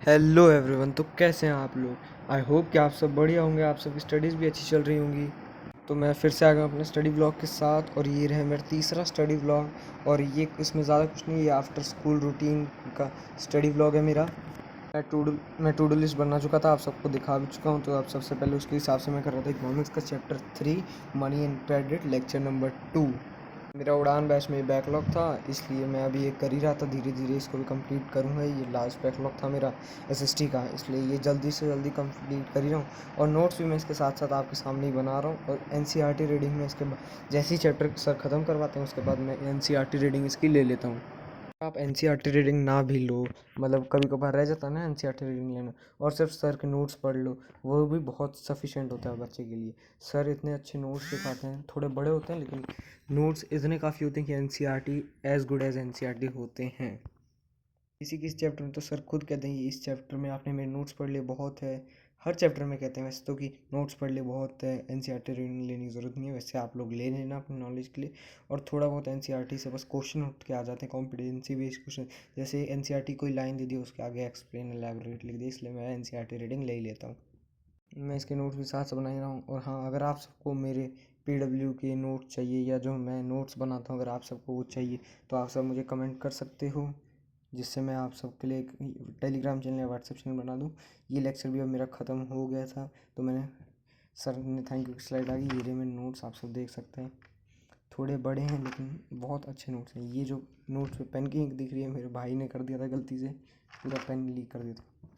Hello everyone. तो कैसे हैं आप लोग? आई होप कि आप सब बढ़िया होंगे, आप सबकी स्टडीज़ भी अच्छी चल रही होंगी। तो मैं फिर से आ गया अपने स्टडी ब्लॉग के साथ, और ये रहे मेरा तीसरा स्टडी ब्लॉग। और ये इसमें ज़्यादा कुछ नहीं है, ये आफ्टर स्कूल रूटीन का स्टडी ब्लॉग है मेरा। मैं टू डू लिस्ट बना चुका था, आप सबको दिखा भी चुका हूँ। तो आप सबसे पहले उसके हिसाब से मैं कर रहा था इकोनॉमिक्स का chapter 3 money and credit lecture number 2। मेरा उड़ान बैच में बैकलॉग था, इसलिए मैं अभी ये कर ही रहा था। धीरे धीरे इसको भी कंप्लीट करूँगा। ये लास्ट बैकलॉग था मेरा एसएसटी का, इसलिए ये जल्दी से जल्दी कंप्लीट कर ही रहा हूँ। और नोट्स भी मैं इसके साथ साथ आपके सामने ही बना रहा हूँ। और एनसीईआरटी रीडिंग में इसके बाद जैसे ही चैप्टर सर ख़त्म करवाते हैं, उसके बाद मैं एनसीईआरटी रीडिंग इसकी ले लेता हूँ। आप एनसीईआरटी रीडिंग ना भी लो, मतलब कभी कभार रह जाता है ना एनसीईआरटी रीडिंग लेना, और सिर्फ सर के नोट्स पढ़ लो, वो भी बहुत सफिशेंट होता है बच्चे के लिए। सर इतने अच्छे नोट्स दिखाते हैं, थोड़े बड़े होते हैं लेकिन नोट्स इतने काफ़ी होते हैं कि NCERT as good as NCERT होते हैं। किसी किसी चैप्टर में तो सर खुद कहते हैं कि इस चैप्टर में आपने मेरे नोट्स पढ़ लिए बहुत है। हर चैप्टर में कहते हैं वैसे तो कि नोट्स पढ़ लिए बहुत है, एनसीईआरटी रीडिंग लेने की ज़रूरत नहीं है। वैसे आप लोग ले लेना अपनी नॉलेज के लिए। और थोड़ा बहुत एनसीईआरटी से बस क्वेश्चन उठ के आ जाते हैं, कॉम्पिटेंसी बेस्ड क्वेश्चन। जैसे एनसीईआरटी कोई लाइन दे दी, उसके आगे एक्सप्लेन एलैबोरेट लिख दी, इसलिए मैं एनसीईआरटी रीडिंग ले ही लेता हूँ। मैं इसके नोट्स भी साथ से बना ही रहा हूँ। और हाँ, अगर आप सबको मेरे पीडब्ल्यू के नोट्स चाहिए, या जो मैं नोट्स बनाता हूँ अगर आप सबको वो चाहिए, तो आप सब मुझे कमेंट कर सकते हो, जिससे मैं आप सबके लिए एक टेलीग्राम चैनल या व्हाट्सएप चैनल बना दूँ। ये लेक्चर भी अब मेरा ख़त्म हो गया था, तो मैंने सर ने थैंक यू की स्लाइड आ गई। ये रहे मेरे नोट्स, आप सब देख सकते हैं। थोड़े बड़े हैं लेकिन बहुत अच्छे नोट्स हैं। ये जो नोट्स पे पेन की इंक दिख रही है, मेरे भाई ने कर दिया था गलती से, पूरा पेन लीक कर दिया था।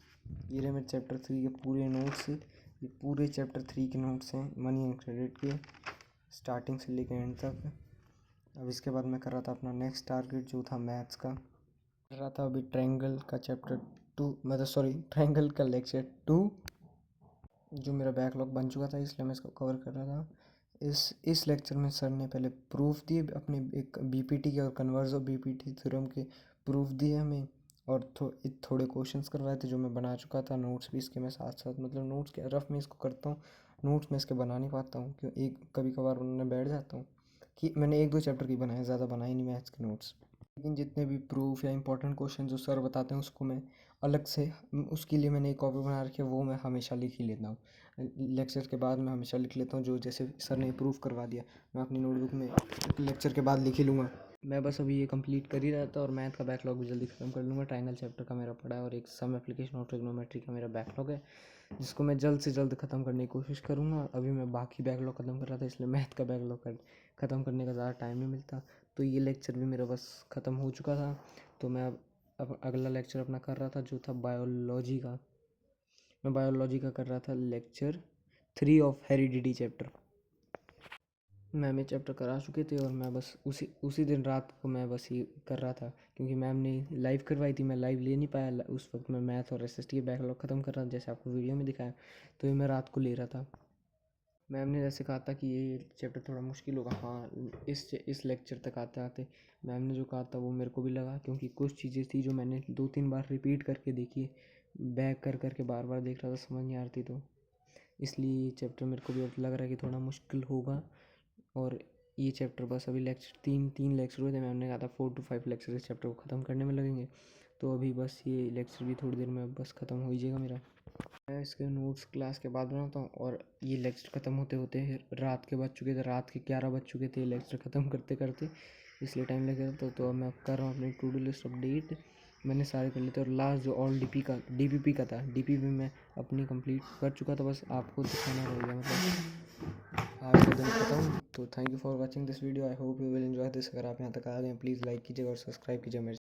ये रहे मेरे चैप्टर 3 के पूरे नोट्स। ये पूरे चैप्टर 3 के नोट्स हैं मनी एंड क्रेडिट के, स्टार्टिंग से लेकर एंड तक। अब इसके बाद मैं कर रहा था अपना नेक्स्ट टारगेट, जो था मैथ्स का। कर रहा था अभी ट्रायंगल का चैप्टर 2, मतलब सॉरी ट्रायंगल का लेक्चर 2, जो मेरा बैकलॉग बन चुका था, इसलिए मैं इसको कवर कर रहा था। इस लेक्चर में सर ने पहले प्रूफ दिए अपने एक बीपीटी के, और कन्वर्स ऑफ बीपीटी थ्योरम के प्रूफ दिए हमें। और थोड़े क्वेश्चंस करवाए थे जो मैं बना चुका था। नोट्स भी इसके मैं साथ साथ, मतलब नोट्स के रफ में इसको करता हूँ। नोट्स में इसके बना नहीं पाता हूँ, क्यों एक कभी कभार उन्होंने बैठ जाता हूँ कि मैंने एक दो चैप्टर की बनाए, ज़्यादा बनाए नहीं मैथ्स के नोट्स। लेकिन जितने भी प्रूफ या इंपॉर्टेंट क्वेश्चन जो सर बताते हैं, उसको मैं अलग से, उसके लिए मैंने एक कॉपी बना रखी है, वो मैं हमेशा लिख ही लेता हूँ। लेक्चर के बाद मैं हमेशा लिख लेता हूँ, जो जैसे सर ने प्रूफ करवा दिया मैं अपनी नोटबुक में लेक्चर के बाद लिख ही लूँगा। मैं बस अभी ये कंप्लीट कर ही रहा था, और मैथ का बैकलॉग भी जल्दी ख़त्म कर लूँगा। ट्रायंगल चैप्टर का मेरा पड़ा है, और एक सम एप्लीकेशन ऑफ ट्रिग्नोमेट्री का मेरा बैकलॉग है, जिसको मैं जल्द से जल्द ख़त्म करने की कोशिश करूँगा। अभी मैं बाकी बैकलॉग ख़त्म कर रहा था, इसलिए मैथ का बैकलॉग ख़त्म करने का ज़्यादा टाइम नहीं मिलता। तो ये लेक्चर भी मेरा बस ख़त्म हो चुका था। तो मैं अब अगला लेक्चर अपना कर रहा था, जो था बायोलॉजी का। मैं बायोलॉजी का कर रहा था lecture 3 of heredity chapter. Ma'am ये चैप्टर करा चुके थे, और मैं बस उसी दिन रात को मैं बस ये कर रहा था, क्योंकि मैम ने लाइव करवाई थी, मैं लाइव ले नहीं पाया उस वक्त। मैं मैथ और एसएसटी के बैकलॉग ख़त्म कर रहा था, जैसे आपको वीडियो में दिखाया। तो ये मैं रात को ले रहा था। मैम ने जैसे कहा था कि ये चैप्टर थोड़ा मुश्किल होगा, हाँ इस लेक्चर तक आते आते मैम ने जो कहा था वो मेरे को भी लगा, क्योंकि कुछ चीज़ें थी जो मैंने 2-3 बार रिपीट करके देखी, बैक कर करके बार बार देख रहा था, समझ नहीं आ रही थी। तो इसलिए ये चैप्टर मेरे को भी अब लग रहा है कि थोड़ा मुश्किल होगा। और ये चैप्टर बस अभी लेक्चर तीन लेक्चर हुए थे, मैम ने कहा था 4 to 5 लेक्चर इस चैप्टर को ख़त्म करने में लगेंगे। तो अभी बस ये लेक्चर भी थोड़ी देर में बस ख़त्म हो ही जाएगा मेरा। मैं इसके नोट्स क्लास के बाद बनाता हूँ, और ये लेक्चर ख़त्म होते होते रात के बज चुके थे, रात के 11 बज चुके थे लेक्चर ख़त्म करते करते, इसलिए टाइम लग गया था। तो अब मैं कर रहा हूँ अपनी टू डू लिस्ट अपडेट। मैंने सारे कर लिए थे, और लास्ट जो ऑल डीपीपी का था, डीपीपी में अपनी कंप्लीट कर चुका था, बस आपको दिखाना रह गया, मतलब आज का दिन खत्म। तो thank you for watching this video, I hope you will enjoy this. अगर आप यहाँ तक आ गए प्लीज़ लाइक कीजिएगा और सब्सक्राइब कीजिए मेरे